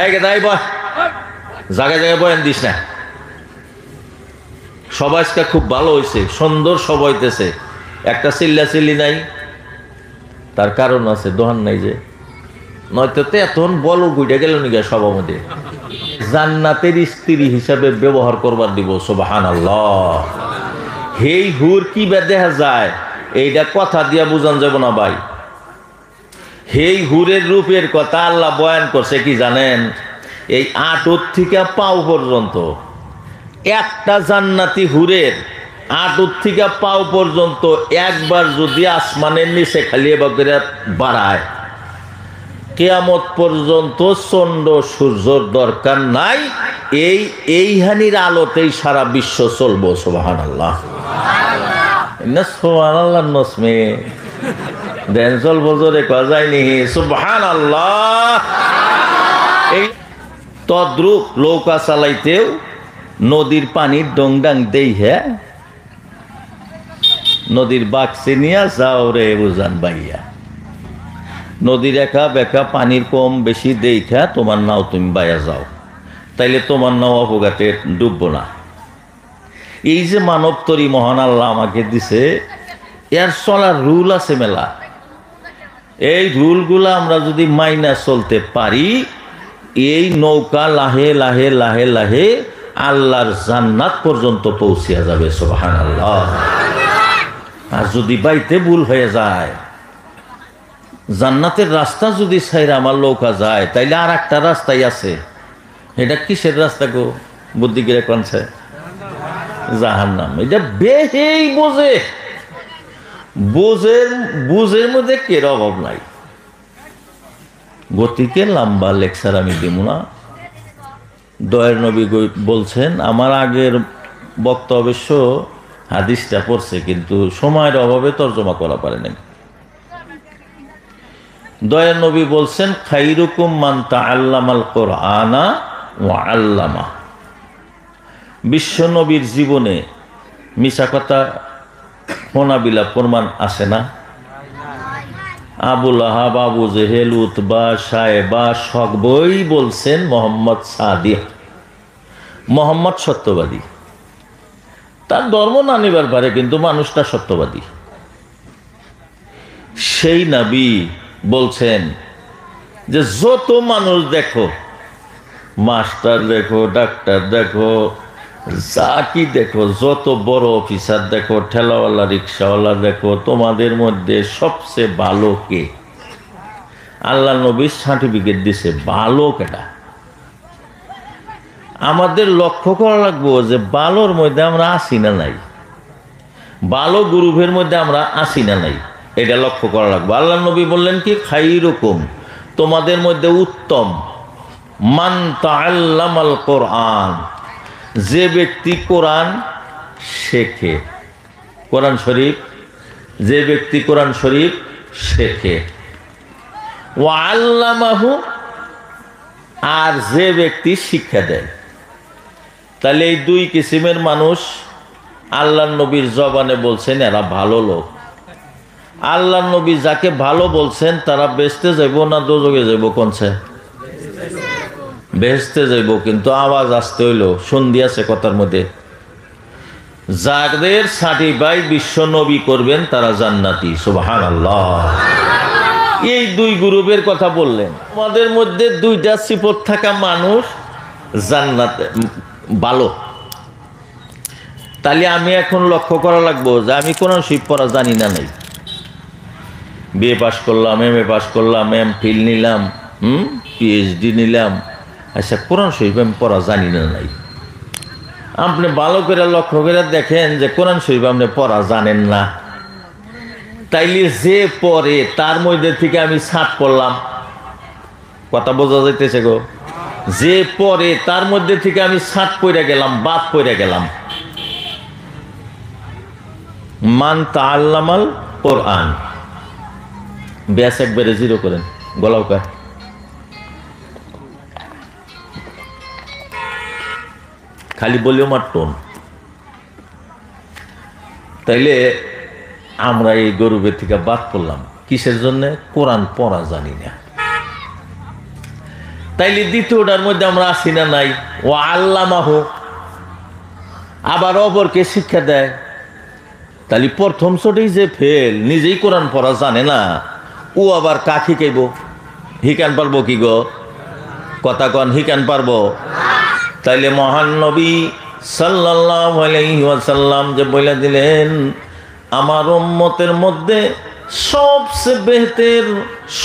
এই গেদাই বয়, জায়গায় জায়গায় বয়ান দিস না। সবাই আজকে খুব ভালো হয়েছে, সুন্দর সবাই হইতেছে, একটা চিল্লা চিল্লি নাই। তার কারণ আছে, দোহান নাই যে, নয়তো তো এখন বলো গুইটা গেল নিগা সবার মধ্যে। জান্নাতের স্ত্রী হিসাবে ব্যবহার করবার দিব, সুবহানাল্লাহ। হেই হুর কি দেখা যায়, এইটা কথা দিয়া বুঝান যাব না ভাই। হেই হুরের রূপের কথা আল্লাহ বয়ান করছে কি জানেন? এই আঁটুর থেকে পাও পর্যন্ত একটা জান্নাতি হুরের আঁটুর থেকে পাও পর্যন্ত একবার যদি আসমানের নিচে খালি এবার বাড়ায়, কিয়ামত পর্যন্ত চন্দ্র সূর্যর দরকার নাই। এইহানির আলোতেই সারা বিশ্ব চলবো, সুবহানাল্লাহ। সুবহানাল্লাহ নসমে দেন চলবো, জোরে কয়া যায়নি, সুবহানাল্লাহ। এই তদ্রূপ নৌকা চালাইতেও নদীর পানির ডংডাং দেই, হ্যাঁ নদীর বাক্সে নিয়া যাও রে বুঝান বাইয়া। নদীর একা বেকা পানির কম বেশি দেখা তোমার নাও তুমি বাইয়া যাও, তাইলে তোমার নাও অবগাতে ডুববো না। এই যে মানব তরি মহান আল্লাহ আমাকে দিছে, এর চলার রুল আছে মেলা। এই রুলগুলা আমরা যদি মাইনা চলতে পারি, এই নৌকা লাহে লাহে লাহে লাহে আল্লাহর জান্নাত পর্যন্ত পৌঁছিয়া যাবে, সুবহানাল্লাহ। আর যদি বাইতে ভুল হয়ে যায়, জান্নাতের রাস্তা যদি ছাইরা আমার নৌকা যায়, তাইলে আর একটা রাস্তাই আছে। এটা কিসের রাস্তা গো? বুদ্ধি করে কনছে জাহান্নাম। এটা বেহেই বোঝে, বুঝের মধ্যে কের অভাব নাই। গতিকে লম্বা লেকচার আমি দিব না। দয়ার নবী বলছেন, আমার আগের বক্তা অবশ্য হাদিসটা পড়ছে, কিন্তু সময়ের অভাবে তর্জমা করা পারে নাই। দয়ার নবী বলছেন, খাইরুকুম মান তাআল্লামাল কুরআনা ওয়া আল্লামা। বিশ্ব নবীর জীবনে মিছা কথা ফোনাবিলা প্রমাণ আসে না? আবুল আহাব, আবু জেহেল, উতবা, সায়েবা সবই বলছেন মোহাম্মদ সাদিক, মোহাম্মদ সত্যবাদী। তার ধর্ম না নিবার পারে, কিন্তু মানুষটা সত্যবাদী। সেই নবী বলছেন যে যত মানুষ দেখো, মাস্টার দেখো, ডাক্তার দেখো, যা কি দেখো, যত বড় অফিসার দেখো, ঠেলাওয়ালা রিক্সাওয়ালা দেখো, তোমাদের মধ্যে সবচেয়ে ভালো কে? আল্লাহ নবী সার্টিফিকেট দিছে ভালো কেটা। আমাদের লক্ষ্য করা লাগবো যে ভালোর মধ্যে আমরা আসি না নাই, ভালো গ্রুপের মধ্যে আমরা আসি না নাই, এটা লক্ষ্য করা লাগবে। আল্লাহ নবী বললেন কি, খাইরুকুম, তোমাদের মধ্যে উত্তম, মান তাআল্লামাল কোরআন, যে ব্যক্তি কোরআন শেখে, কোরআন শরীফ, যে ব্যক্তি কোরআন শরীফ শেখে, ওয়া আল্লামাহু, আর যে ব্যক্তি শিক্ষা দেয়। তাহলে এই দুই কিসিমের মানুষ আল্লাহ নবীর জবানে বলছেন এরা ভালো লোক। আল্লাহ নবী যাকে ভালো বলছেন তারা বেহেশতে যাইব না দোজখে যাইব? কোনছে? বেহেশতে যাইব, কিন্তু আওয়াজ আসতে হইল, সন্ধি আছে কথার মধ্যে। যাদের সার্টিফাই বিশ্ব নবী করবেন তারা জান্নাতি, সুবহানাল্লাহ। এই দুই গ্রুপের কথা বললেন। আমাদের মধ্যে দুইটা সিফত থাকা মানুষ জান্নাতে ভালো। তাহলে আমি এখন লক্ষ্য করা লাগবো যে আমি কোরআন শরীফ পড়া জানি না নাই। বিএ পাস করলাম, এমএ পাস করলাম, এমফিল নিলাম, পিএইচডি নিলাম, আচ্ছা কোরআন শরীফ আমি পড়া জানি না নাই। আপনি ভালো করে লক্ষ্য করে দেখেন যে কোরআন শরীফ আপনি পড়া জানেন না। তাইলে যে পড়ে তার মধ্যে থেকে আমি ছাট পড়লাম, কথা বোঝা যাইতেছে গো? যে পড়ে তার মধ্যে থেকে আমি ছাট পড়ে গেলাম, বাদ পড়ে গেলাম। মান তাআল্লামাল কোরআন, ব্যাস একবারে জিরো করেন, গলাওকা। খালি বলিও মার টোন। তাইলে আমরা এই গরুবের থেকে বাদ পড়লাম কিসের জন্য? কোরআন পড়া জানি না। তাইলে দ্বিতীয়টার মধ্যে আমরা আসি না নাই? ও আল্লামাহু, আবার অপরকে শিক্ষা দেয়। তাহলে প্রথম ছোটেই যে ফেল, নিজেই কোরআন পড়া জানে না, ও আবার কাক শিখাইব? হিকান পারবো কি গো? কথা কন, হিকান পারবো? তাইলে মহান নবী সাল্লাল্লাহু আলাইহি ওয়াসাল্লাম যে বলে দিলেন, আমার উম্মতের মধ্যে সবচেয়ে বেহতের,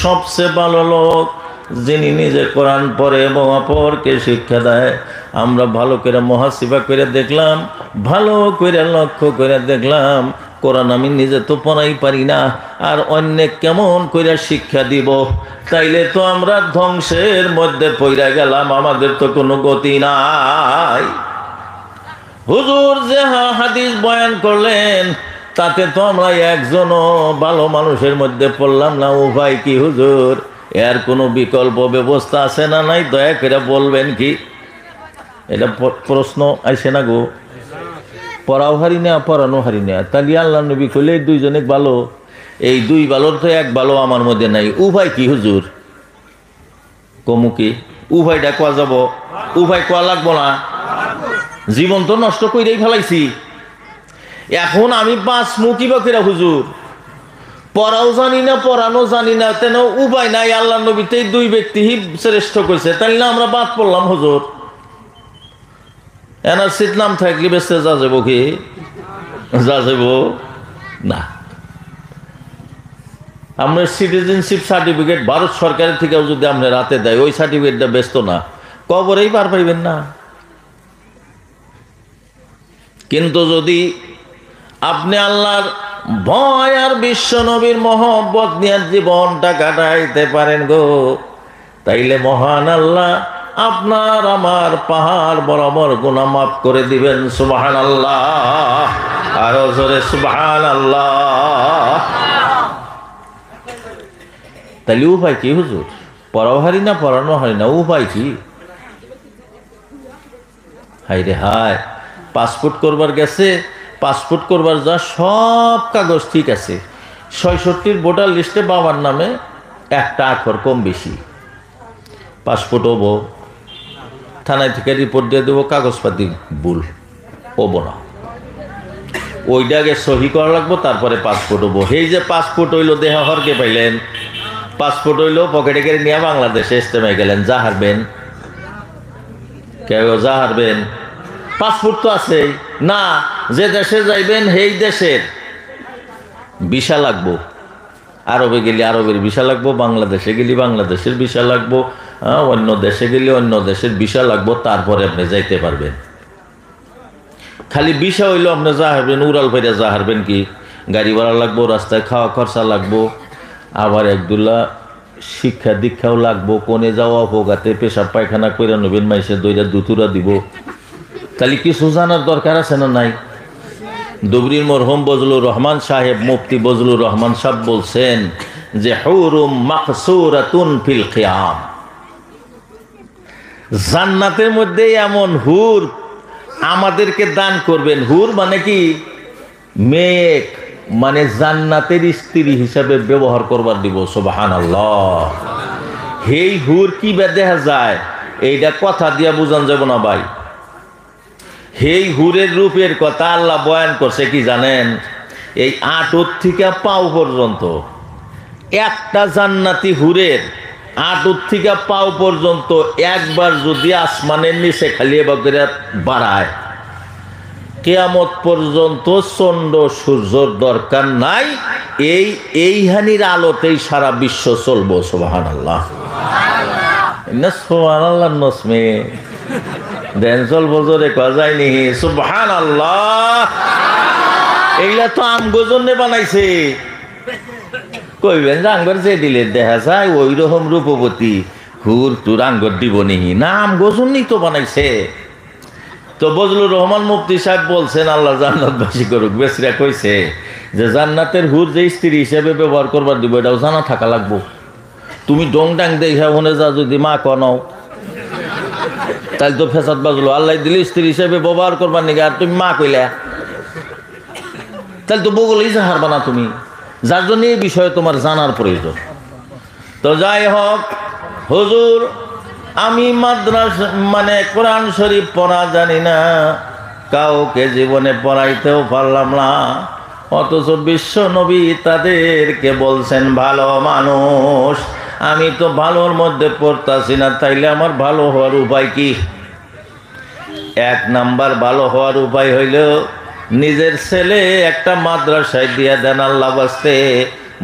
সবচেয়ে ভালো লোক যিনি নিজে কোরআন পড়ে এবং অপরকে শিক্ষা দেয়। আমরা ভালো করে মুহাসিবা করে দেখলাম, ভালো করে লক্ষ্য করে দেখলাম, কোরআন আমি নিজে তো পড়াই পারি না, আর অন্য কেমন করে শিক্ষা দিব? তাইলে তো আমরা ধ্বংসের মধ্যে পড়ে গেলাম, আমাদের তো কোনো গতি নাই। হুজুর যে হাদিস বয়ান করলেন, তাতে তো আমরা একজনও ভালো মানুষের মধ্যে পড়লাম না। উপায় কি হুজুর? এর কোনো বিকল্প ব্যবস্থা আছে না নাই? দয়া করে বলবেন কি? এটা প্রশ্ন আইসে না গো? পড়াও হারি না, পড়ানো হারি না। তাহলে আল্লাহ নবী কইলে দুইজনে ভালো, এই দুই ভালোর তো এক ভালো আমার মধ্যে নাই। উপায় কি হুজুর? কমু কি? উপায়টা কোয়া যাব? উপায় কোয়া লাগবো না? জীবন তো নষ্ট করেই ফেলাইছি, এখন আমি বাঁচমু কিবা করে হুজুর? পড়াও জানি না, পড়ানো জানি না, তেন উপায় নাই। আল্লাহ নবীতে দুই ব্যক্তি শ্রেষ্ঠ করেছে, তাই না আমরা বাদ পড়লাম হুজুর। এনআরসির নাম থাকলে বেসতে যা যাব কি? যা যাব না। আমরা সিটিজেনশিপ সার্টিফিকেট ভারত সরকারের থেকেও যদি আমরা রাতে দেয়, ওই সার্টিফিকেটটা ব্যস্ত না, কবরেই পার পাইবেন না। কিন্তু যদি আপনি আল্লাহর ভয় আর বিশ্ব নবীর মহব্বত নিয়ে জীবনটা কাটাইতে পারেন গো, তাইলে মহান আল্লাহ আপনার আমার পাহাড় বরাবর গুনাহ মাফ করে দিবেন। সুবহানাল্লাহ, আরো জোরে সুবহানাল্লাহ। তাইলে উপায় কি হুজুর? পড়াও হারি না, পড়ানো হারি না, উপায় কি? হাই রে হায়, পাসপোর্ট করবার গেছে, পাসপোর্ট করবার যা সব কাগজ ঠিক আছে, ৬৬ ভোটার লিস্টে বাবার নামে একটা আখর কম বেশি, পাসপোর্ট হবো, থানায় থেকে রিপোর্ট দিয়ে দেবো কাগজপাতি ভুল হবো না, ওইটা আগে সহি করা লাগবো, তারপরে পাসপোর্ট হবো। এই যে পাসপোর্ট হইলো, দেহ হরকে পাইলেন, পাসপোর্ট হইলো পকেটে করে নিয়ে বাংলাদেশে ইস্তেমায় গেলেন, যা হারবেন? কেউ যা হারবেন? পাসপোর্ট তো আছে না, যে দেশে যাইবেন সেই দেশের ভিসা লাগবো। আরবে গেলে আরবের ভিসা লাগবো, বাংলাদেশে গেলে বাংলাদেশের ভিসা লাগবো, অন্য দেশে গেলে অন্য দেশের ভিসা লাগবো, তারপরে আপনি যাইতে পারবেন। খালি ভিসা হইলো আপনি যা হারবেন, উড়াল ফেরে যা হারবেন কি? গাড়ি ভাড়া লাগবো, রাস্তায় খাওয়া খরচা লাগবো, আবার একদুল্লা শিক্ষা দীক্ষাও লাগবো, কোনে যাওয়া ভোগাতে পেশাব পায়খানা করে নেবেন, মাইসে দইরা দুতুরা দিব। তাহলে কিছু জানার দরকার আছে না নাই? দুবরির মরহুম বজলুর রহমান সাহেব, মুফতি বজলুর রহমান সাহেব বলছেন যে হুরুম মাকসুরাতুন ফিল কিয়াম, জান্নাতের মধ্যে এমন হুর আমাদেরকে দান করবেন। হুর মানে কি? মেঘ, মানে জান্নাতের স্ত্রী হিসাবে ব্যবহার করবার দিব। সুবহানাল্লাহ। এই হুর কি দেখা যায়? এইটা কথা দিয়া বুঝান যাব না ভাই। এই হুরের রূপের কথা আল্লাহ বয়ান করছে কি জানেন? এই আঁটুর থেকে পাও পর্যন্ত একটা জান্নাতি হুরের আঁটুর থেকে পাও পর্যন্ত একবার যদি আসমানের নিচে খালি এবার বাড়ায়, কিয়ামত পর্যন্ত চন্দ্র সূর্যর দরকার নাই, এই হানির আলোতেই সারা বিশ্ব চলবো। সুবহানাল্লাহ, সুবহানাল্লাহ। নসমে দেন চলবো, জোরে কয়া যায়নি সুবহানাল্লাহ। এইগুলা তো আমগো জন্য বানাইছে। কইবেন যে আঙ্গর যে দিলে দেখা যায় ওই রকম রূপবতী হুর তুর আঙ্গর দিব নিহি না, আমগো জন্যই তো বানাইছে। তো বজলুর রহমান মুফতি সাহেব বলছেন, আল্লাহ জান্নাতবাসী করুক, বেসরা কইছে যে জান্নাতের হুর যে স্ত্রী হিসেবে ব্যবহার করবার দিব, এটাও জানা থাকা লাগবো। তুমি ডং ডাং দেখা মনে যা যদি মা কনাও, তাহলে তো ফেসাদ বাজলো। আল্লাহ দিলে স্ত্রী হিসেবে ব্যবহার করবার নাকি, আর তুমি মা কইলা, তাহলে তো বগলেই যা হারবা না তুমি, যার জন্য এই বিষয়ে তোমার জানার প্রয়োজন। তো যাই হোক, হুজুর আমি মাদ্রাসা মানে কোরআন শরীফ পড়া জানি না, কাউকে জীবনে পড়াইতেও পারলাম না, অথচ বিশ্ব নবী তাদেরকে বলছেন ভালো মানুষ। আমি তো ভালোর মধ্যে পড়তাছি না, তাইলে আমার ভালো হওয়ার উপায় কি? এক নাম্বার ভালো হওয়ার উপায় হইল নিজের ছেলে একটা মাদ্রাসায় দিয়া দেন আল্লাহ বাস্তে,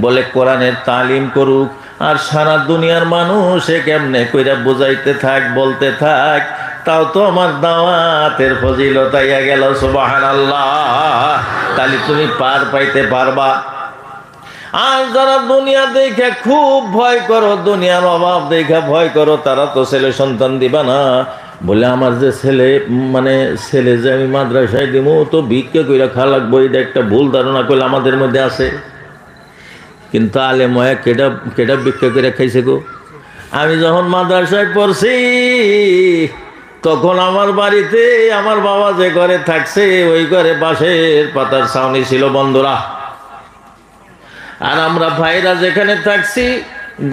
বলে কোরআনের তালিম করুক, আর সারা দুনিয়ার মানুষ কেমনে কইরা বুঝাইতে থাক, বলতে থাক, তাও তো আমার দাওয়াতের ফজিলত আইয়া গেল। সুবহানাল্লাহ। তাহলে তুমি পার পাইতে পারবা। আর যারা দুনিয়া দেখে খুব ভয় করো, দুনিয়ার অভাব দেখে ভয় করো, তারা তো ছেলে সন্তান দিবা না। বলে আমার যে ছেলে মানে ছেলে যে আমি মাদ্রাসায় দিব, তো ভিক্ষা কইরা খা লাগবো, এটা একটা ভুল ধারণা করলে আমাদের মধ্যে আছে। কিন্তু আলে ময়া কেটা কেটা ভিক্ষা করে খাইছে গো। আমি যখন মাদ্রাসায় পড়ছি তখন আমার বাড়িতে আমার বাবা যে ঘরে থাকছে ওই ঘরে বাঁশের পাতার ছাউনি ছিল বন্ধুরা। আর আমরা ভাইরা যেখানে থাকছি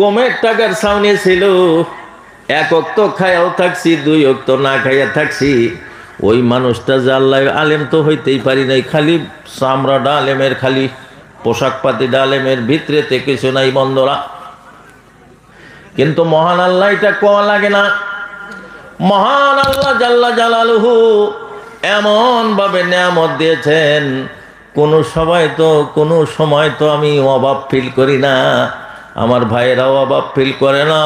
গমের টাকার ছাউনি ছিল। এক অক্ত খায়াও থাকছি, দুই অক্ত না খাইয়া থাকছি। ওই মানুষটা যে আল্লাহ আলেম তো হইতেই পারি নাই, খালি চামড়াটা আলেমের, খালি পোশাক পাতিটা আলেমের, ভিতরেতে কিছু নাই বন্ধুরা। কিন্তু মহান আল্লাহ এটা কোয়া লাগে না। মহান আল্লাহ জাল্লা জালালুহু এমন ভাবে নিয়ামত দিয়েছেন, কোনো সময় তো আমি অভাব ফিল করি না, আমার ভাইয়েরাও অভাব ফিল করে না।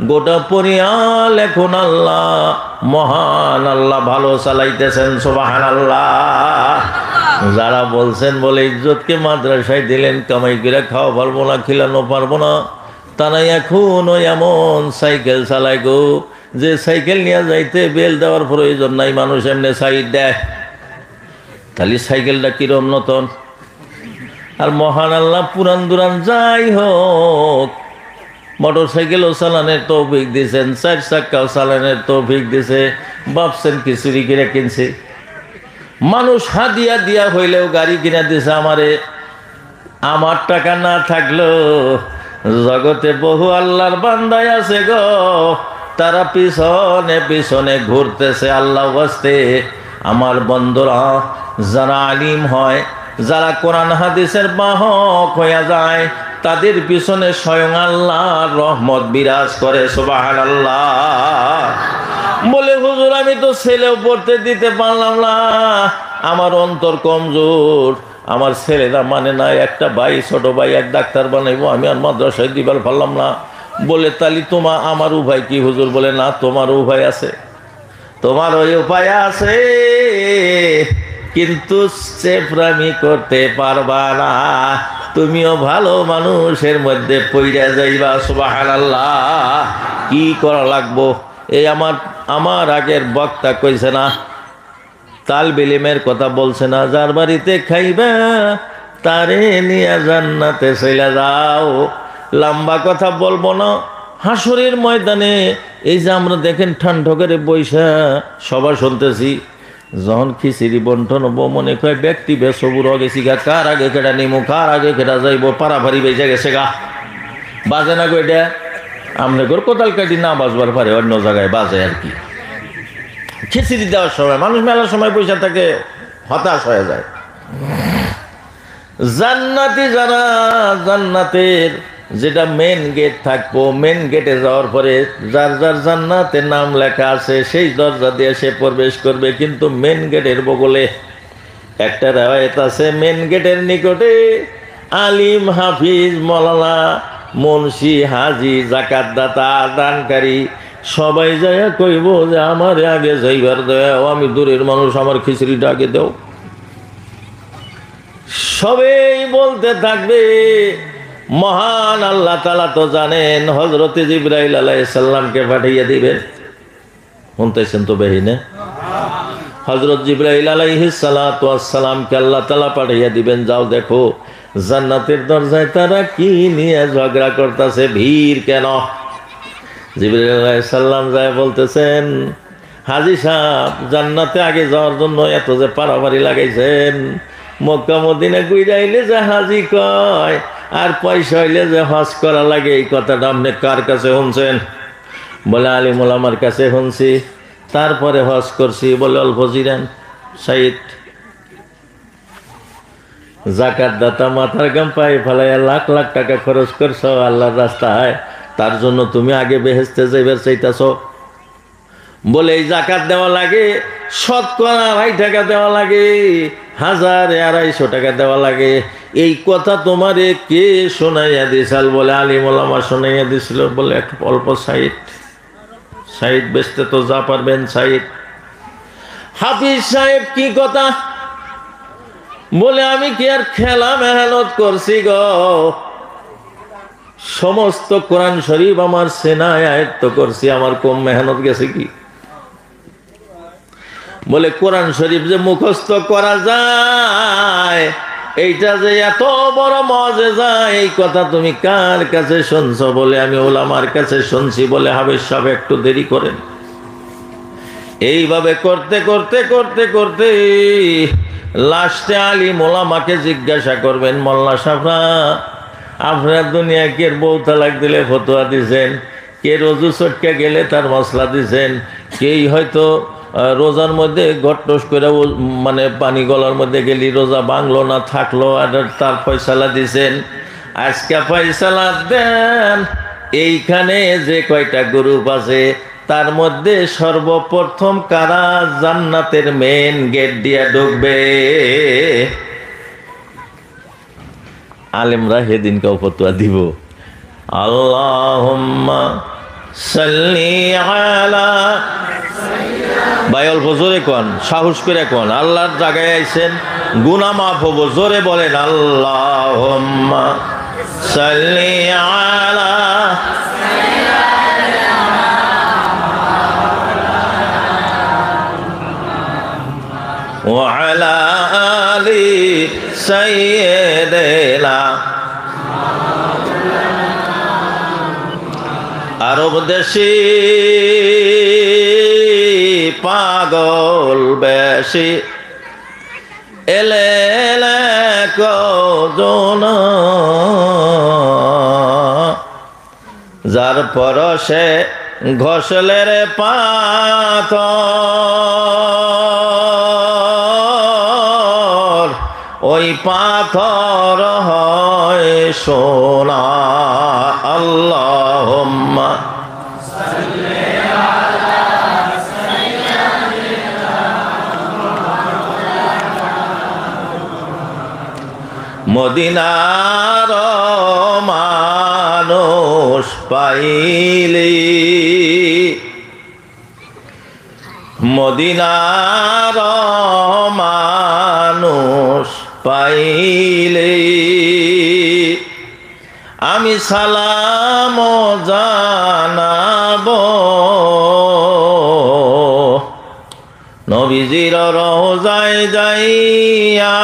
গোটা পরিয়াল এখন আল্লাহ মহান আল্লাহ ভালো চালাইতেছেন। সুবহানাল্লাহ। যারা বলছেন বলে ইজ্জতকে মাদ্রাসায় দিলেন, কামাই করে খাওয়া পারবো না, খিলানো পারবো না, তারাই এখনো এমন সাইকেল চালায় গো, যে সাইকেল নিয়ে যাইতে বেল দেওয়ার প্রয়োজন নাই, মানুষ এমনি সাইড দেয়। তাহলে সাইকেলটা কিরম নতুন। আর মহান আল্লাহ পুরান দুরান যাই হোক মোটর সাইকেলও চালানের তৌফিক দিয়েছেন, 4 চাক্কাও চালানের তৌফিক দিয়েছে। ভাবছেন কি চুরি কিনে কিনছে? মানুষ হাদিয়া দিয়া হইলেও গাড়ি কিনা দিছে আমারে। আমার টাকা না থাকলেও জগতে বহু আল্লাহর বান্দাই আছে গো, তারা পিছনে পিছনে ঘুরতেছে আল্লাহ ওয়াস্তে। আমার বন্ধুরা যারা আলিম হয়, যারা কোরআন হাদিসের বাহক হইয়া যায়, তাদের পিছনে স্বয়ং আল্লাহর রহমত বিরাজ করে। সুবহানাল্লাহ। বলে হুজুর আমি তো ছেলেও পড়তে দিতে পারলাম না, আমার অন্তর কমজোর, আমার ছেলেরা মানে না, একটা ভাই ছোট ভাই এক ডাক্তার বানাইবো, আমি আর মাদ্রাসায় দিবার পারলাম না। বলে তালি আমার উপায় কি হুজুর? বলে না, তোমার উপায় আছে, তোমার ওই উপায় আছে, কিন্তু চেপরামি করতে পারবা না, তুমিও ভালো মানুষের মধ্যে পইড়া যাইবা। সুবহানাল্লাহ। কি করা লাগবো? এই আমার আগের বক্তা কইছে না, তালবিলিমের কথা বলছে না, যার বাড়িতে খাইবা তারে নিয়ে জান্নাতে চলে যাও। লম্বা কথা বলবো না। হাসরের ময়দানে এই যে আমরা দেখেন ঠান্ডা করে বৈশা সবার শুনতেছি, যখন খিচিড়ি বন্টন হবো মনে কয় ব্যক্তি বেসবুর গেছি গা, কার আগে কেটা নিমু, কার আগে কেটা যাইব, পারাভারি বেজে গেছে গা। বাজে না গো এটা? আমনে গোর কোদাল কাটি না বাজবার পারে, অন্য জায়গায় বাজে আর কি। খিচিড়ি দেওয়ার সময় মানুষ মেলার সময় পয়সা থাকে, হতাশ হয়ে যায়। জান্নাতি যারা, জান্নাতের যেটা মেন গেট থাকবো, মেন গেটে যাওয়ার পরে যার যার জান্নাতের নাম লেখা আছে সেই দরজা দিয়ে সে প্রবেশ করবে। কিন্তু মেন গেটের বগলে একটা রেওয়ায়েত আছে, মেন গেটের নিকটে আলিম, হাফিজ, মওলানা, মুন্সি, হাজি, জাকাত দাতা, দানকারী সবাই যায় কইব যে আমার আগে যাইবার দেও, আমি দূরের মানুষ, আমার খিচুড়িটা আগে দেও। সবেই বলতে থাকবে। মহান আল্লাহ তাআলা তো জানেন, হযরত জিবরাইল আলাইহিস সালামকে পাঠিয়ে দিবেন। শুনতেছেন তো বেহিনে? হযরত জিবরাইল আলাইহিস সালাতু ওয়াস সালামকে আল্লাহ তাআলা পাঠিয়ে দিবেন, যাও দেখো জান্নাতের দরজায় তারা কি নিয়ে ঝগড়া করতেছে, ভিড় কেন? জিবরাইল আলাইহিস সালাম যায় বলতেছেন, হাজী সাহেব জান্নাতে আগে যাওয়ার জন্য এত যে পারাপারি লাগাইছেন, মক্কা মদিনা ঘুরে আইলে যে হাজি কয় আর পয়সা হইলে যে হজ করা লাগে, এই কথাটা আপনি কার কাছে শুনছেন? বলে আলিম ওলামার কাছে শুনছি, তারপরে হজ করছি। বলে অল্প জিরান সাইদ, জাকাত দাতা মাথার গাম পায়ে ফেলাইয়া লাখ লাখ টাকা খরচ করছ আল্লাহর রাস্তায়, তার জন্য তুমি আগে বেহেশতে যাইবার চাইতাছ। বলে এই জাকাত দেওয়া লাগে, শতকরা 2.5 টাকা দেওয়া লাগে, 1000-250 টাকা দেওয়া লাগে। এই কথা তোমারে কে শোনাইয়া দিয়েছিল? বলে আলিম ওলামা শোনাইয়া দিছিল। বলে অল্প সাইড বেচতে তো যা পারবেন সাইড। হাফিজ সাহেব কি কথা? বলে আমি কি আর খেলা মেহনত করছি গো, সমস্ত কোরআন শরীফ আমার সেনায় আয়ত্ত করছি, আমার কম মেহনত গেছে কি? বলে কোরআন শরীফ যে মুখস্থ করা যায়, এইটা যে এত বড় মজেজা, এই কথা তুমি কার কাছে শুনছো? বলে আমি ওলামার কাছে শুনছি। বলে হাফেজ সাহেব একটু দেরি করেন। এইভাবে করতে করতে করতে করতে লাস্টে আলিম ওলামাকে জিজ্ঞাসা করবেন, মোল্লা সাহেবরা আপনার দুনিয়া কে বউ তালাক দিলে ফতোয়া দিছেন, কে রোজু চটকে গেলে তার মশলা দিছেন, কেই হয়তো রোজার মধ্যে গট্টস করে মানে পানি গলার মধ্যে গেলি রোজা ভাঙলো না থাকলো, আর তার ফয়সালা দিছেন। আজকে ফয়সালা দেন এইখানে যে কয়টা গ্রুপ আছে, তার মধ্যে সর্বপ্রথম কারা জান্নাতের মেন গেট দিয়া ঢুকবে? আলেমরা সেদিনকে ফতোয়া দিব, আল্লাহুম্মা সাল্লি আলা। ভাই অল্প জোরে কোন, সাহস করে কোন, আল্লাহর জায়গায় আইছেন, গুনাহ মাফ হবো। জোরে বলেন আল্লাহুম্মা সাল্লি আলা। وعلى آل سيدنا। আরব দেশি পাগল বেশি এলে কজন, যার পরশে ঘষলে রে পাথর, ওই পাথর হয় সোনা। আল্লাহুম্মা সাল্লি আলা সাইয়্যিদিনা মদিনার মানুষ পাইলি, মদিনার মানুষ পাইলে আমি সালাম জানাব, নবীজির রওজায় যাইয়া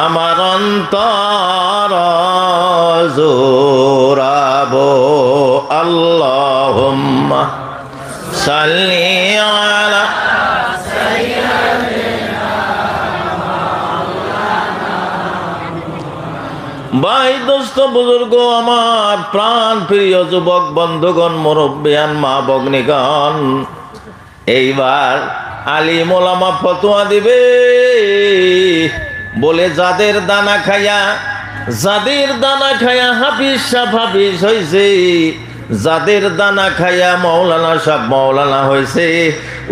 আমার অন্তর জোরাবো। আল্লাহুম্মা সাল্লি আলা সাইয়্যিদিনা মাওলানা। ভাই দোস্ত বুজুর্গ আমার প্রাণ প্রিয় যুবক বন্ধুগণ, মুরব্বিয়ান মা ভগ্নীগণ, এইবার আলিম ওলামা ফতোয়া দিবে। বলে যাদের দানা খায়া হাফিজ সাহেব হাফিজ হয়েছে, যাদের দানা খায়া মৌলানা সাহেব মৌলানা হয়েছে,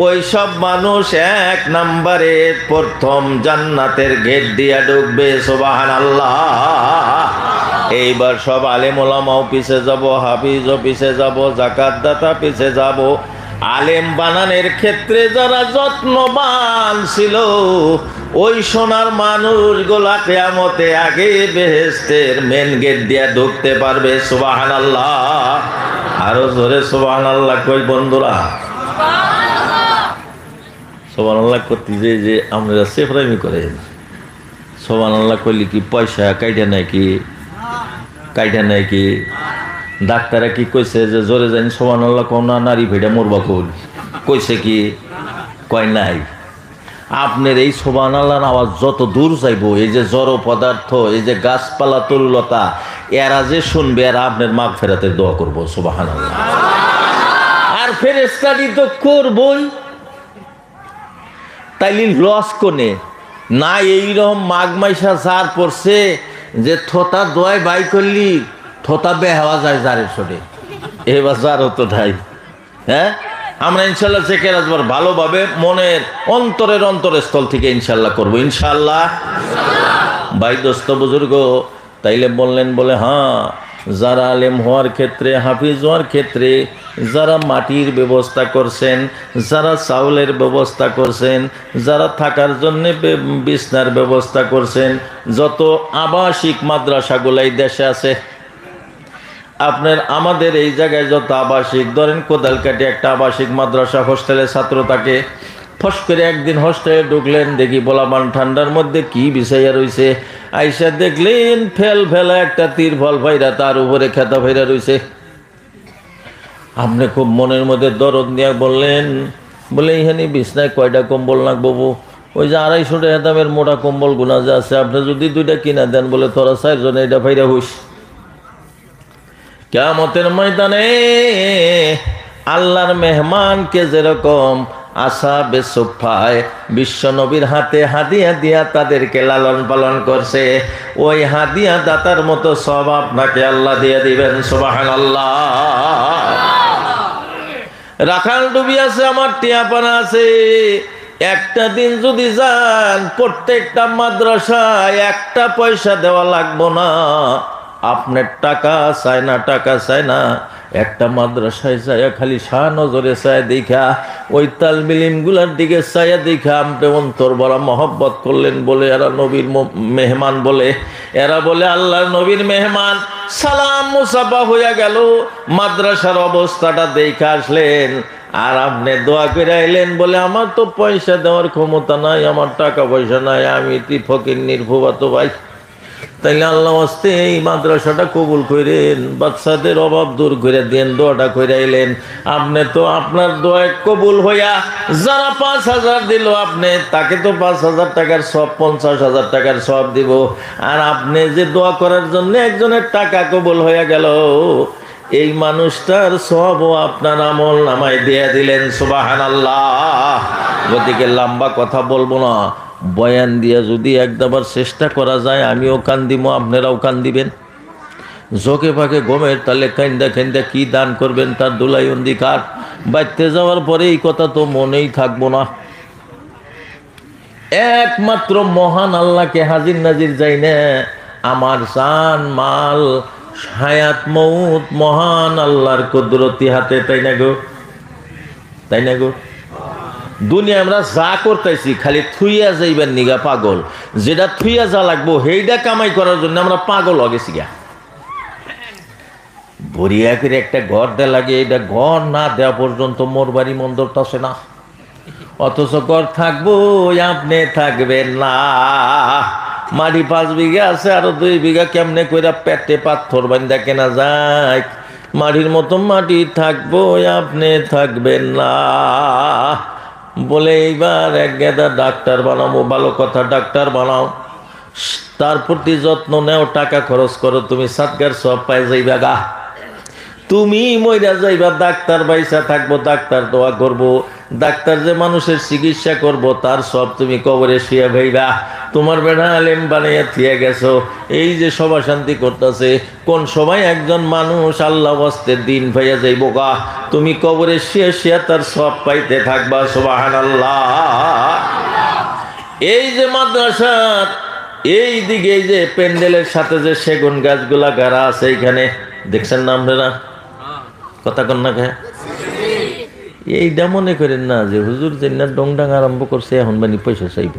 ওই সব মানুষ 1 নম্বরে প্রথম জান্নাতের গেট দিয়া ঢুকবে। সুবহানাল্লাহ। এইবার সব আলেম ওলামাও পিছে যাব, হাফিজও পিছে যাব, যাকাত দাতা পিছে যাব। আলেম বানানের ক্ষেত্রে যারা যত্নবান ছিল, ওই সোনার মানুষগুলা কিয়ামতে আগে বেহেশতের মেন গেট দিয়া ঢুকতে পারবে। সুবহানাল্লাহ। আরো জোরে সুবহানাল্লাহ কই বন্ধুরা। সুবহানাল্লাহ করতে যে আমরা সেফরামি করে, সুবহানাল্লাহ কইলে কি পয়সা কাইটা নাই কি? ডাক্তারে কি কইছে যে জোরে জানি সুবহানাল্লাহ কোন না, নারী ভেড়া মরবা কইছে কি? কয় নাই। আপনার এই সুবহানাল্লাহর আওয়াজ যত দূর যাইব, এই যে জড় পদার্থ, এই যে গাছপালা তরুলতা, এরা যে শুনবে এরা আপনার মাগফিরাতের দোয়া করবো সুবহানাল্লাহ। আর ফেরেশতানি তো করবই, তাইলে লস কোনে না? এইরকম মাঘ মাইশা জার পড়ছে যে থোতা দোয়াই বাই করলি থোতা বেহাওয়া যায় জারের সরে, এবার জার হতো ঠাই। হ্যাঁ, আমরা ইনশাল্লাহ চেকের আসবার ভালোভাবে মনের অন্তরের স্থল থেকে ইনশাল্লাহ করবো ইনশাল্লাহ। ভাই দোস্ত বুজুর্গ, তাইলে বললেন বলে হ্যাঁ, যারা আলেম হওয়ার ক্ষেত্রে, হাফিজ হওয়ার ক্ষেত্রে, যারা মাটির ব্যবস্থা করছেন, যারা চাউলের ব্যবস্থা করছেন, যারা থাকার জন্যে বিছনার ব্যবস্থা করছেন, যত আবাসিক মাদ্রাসাগুলাই দেশে আছে, আপনার আমাদের এই জায়গায় যত আবাসিক, ধরেন কোদালকাটি একটা আবাসিক মাদ্রাসা, হোস্টেলে ছাত্র থাকে, ফস করে একদিন হোস্টেলে ঢুকলেন, দেখি বলাবান ঠান্ডার মধ্যে কি বিছাইয়া রয়েছে, আইসা দেখলেন ফেলা একটা তীর ফল ভাইরা তার উপরে খেতা ভাইরা রয়েছে। আপনি খুব মনের মধ্যে দরদ নিয়ে বললেন বলে এইখানে বিছনায় কয়টা কম্বল লাগবো? ওই যে 250 টাকা দামের মোটা কম্বল গুনা যে আছে, আপনি যদি 2টা কিনা দেন বলে তোরা 4 জনে এটা ভাইরা হইস। কিয়ামতের ময়দানে আল্লাহর মেহমানকে যেরকম আসহাবে সুফফায় বিশ্ব নবীর হাতে হাদিয়া দিয়া তাদেরকে লালন পালন করছে, ওই হাদিয়া দাতার মতো সব আপনাকে আল্লাহ দিয়ে দিবেন সুবহানাল্লাহ। রাখাল ডুবি আছে, আমার টিয়াপানা আছে, একটা দিন যদি যান প্রত্যেকটা মাদ্রাসায় একটা পয়সা দেওয়া লাগবো না। আপনার টাকা চায় না, একটা মাদ্রাসায় যায় খালি শাহ নজরে চায় দেখা, ওই তালবিলিম গুলার দিকে চায়া দেখা আপনি অন্তর বড় মহব্বত করলেন বলে এরা নবীর মেহমান বলে, এরা বলে আল্লাহর নবীর মেহমান, সালাম মুসাফা হইয়া গেল, মাদ্রাসার অবস্থাটা দেখা আসলেন, আর আপনি দোয়া করে আইলেন বলে আমার তো পয়সা দেওয়ার ক্ষমতা নাই, আমার টাকা পয়সা নাই, আমি ফকির নির্ভুবাতো ভাই। তাইলে আল্লাহ আস্তে এই মাদ্রাসাটা কবুল করেন, বাচ্চাদের অভাব দূর করে দেন, দোয়াটা করে আইলেন। আপনি তো আপনার দোয়া কবুল হইয়া যারা 5,000 দিল, আপনি তাকে তো 5,000 টাকার সব, 50,000 টাকার সব দিব। আর আপনি যে দোয়া করার জন্য একজনের টাকা কবুল হইয়া গেল, এই মানুষটার সবও আপনার আমল নামায় দিয়ে দিলেন সুবহানাল্লাহ। গতিকে লম্বা কথা বলবো না, বয়ান দিয়া যদি একবার চেষ্টা করা যায়, আমিও কান দিব, আপনারাও কান দিবেন। জোকে পাকে গমের তালে কান্দা কি দান করবেন তার দুলাই অধিকার। বাইতে যাওয়ার পরে এই কথা তো মনেই থাকবো না। একমাত্র মহান আল্লাহকে হাজির নাজির যাই না, আমার জান মাল হায়াত মউত মহান আল্লাহর কুদরতি হাতে, তাই না গো? দুনিয়া আমরা যা করতেছি খালি থুইয়া যাইবেন নিগা পাগল, যেটা থুইয়া যা লাগবো সেইটা কামাই করার জন্য আমরা পাগল হয়ে গেছি গা। বরিয়া করে একটা ঘর দেয়া লাগে, এটা ঘর না দেওয়া পর্যন্ত মোর বাড়ি মন্দর আসে না, অথচ ঘর থাকবো আপনি থাকবেন না। মাটি 5 বিঘা আছে, আরো 2 বিঘা কেমনে কইরা পেটে পাথর বান্ধা কেনা যায়, মাটির মতো মাটি থাকবো আপনি থাকবেন না। বলে এইবার এক গেদা ডাক্তার বানাবো, ভালো কথা, ডাক্তার বানাও, তার প্রতি যত্ন নেও, টাকা খরচ করো, তুমি সাদগার সব পাই যাইবা গা। তুমি মইরা যাইবা, ডাক্তার বাইসা থাকবো, ডাক্তার দোয়া করবো, ডাক্তার যে মানুষের চিকিৎসা করবো তার সব তুমি কবরে শুয়ে ভাইবা। তোমার বেড়া আলেম বানাইয়া থিয়া গেছো, এই যে সভা শান্তি করতেছে, কোন সময় একজন মানুষ আল্লাহ ওয়াস্তে দিন ভাইয়া যাইব গা, তুমি কবরে শুয়ে তার সব পাইতে থাকবা সুবহানাল্লাহ। এই যে মাদ্রাসার এই দিকে এই যে প্যান্ডেলের সাথে যে সেগুন গাছগুলা গাড়া আছে, এইখানে দেখছেন না আপনারা? কথা কন না কে? এইটা মনে করেন না যে হুজুর যে ডংডাং আরম্ভ করছে এখন বানি পয়সা চাইব,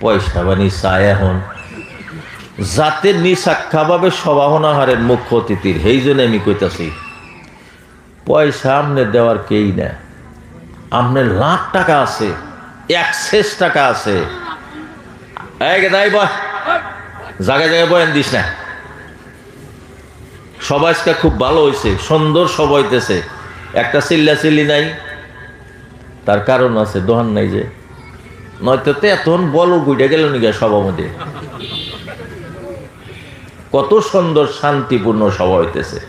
পয়সা বানি চায় এখন যাতে নিঃসাক্ষাভাবে সভাহনা হারেন মুখ্য অতিথির। সেই জন্য আমি কইতাছি পয়সা আমনে দেওয়ার কেই না, আমনের লাখ টাকা আছে, এক্সেস টাকা আছে, জায়গায় বয়ান দিস না। সবাই খুব ভালো হয়েছে, সুন্দর সবাই হইতেছে, একটা চিল্লি নাই, তার কারণ আছে, দোহান নাই যে, নয়তো তো এতক্ষণ বলো গুইটা গেল নিগা সবার মধ্যে। কত সুন্দর শান্তিপূর্ণ সভা হইতেছে।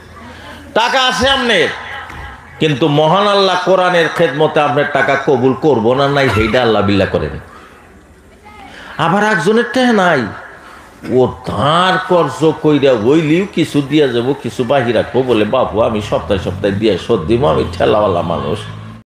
টাকা আছে আপনার, কিন্তু মহান আল্লাহ কোরআনের খেদমতে আপনার টাকা কবুল করবো না নাই সেইটা আল্লাহ বিল্লাহ করেন। আবার একজনের টাকা নাই, ও ধার কর্জ কইরা ওইলিও কিছু দিয়া যাবো, কিছু বাহি রাখবো বলে, বাবু আমি সপ্তাহে সপ্তাহে দিয়ে শোধ দিব, আমি ঠেলাওয়ালা মানুষ।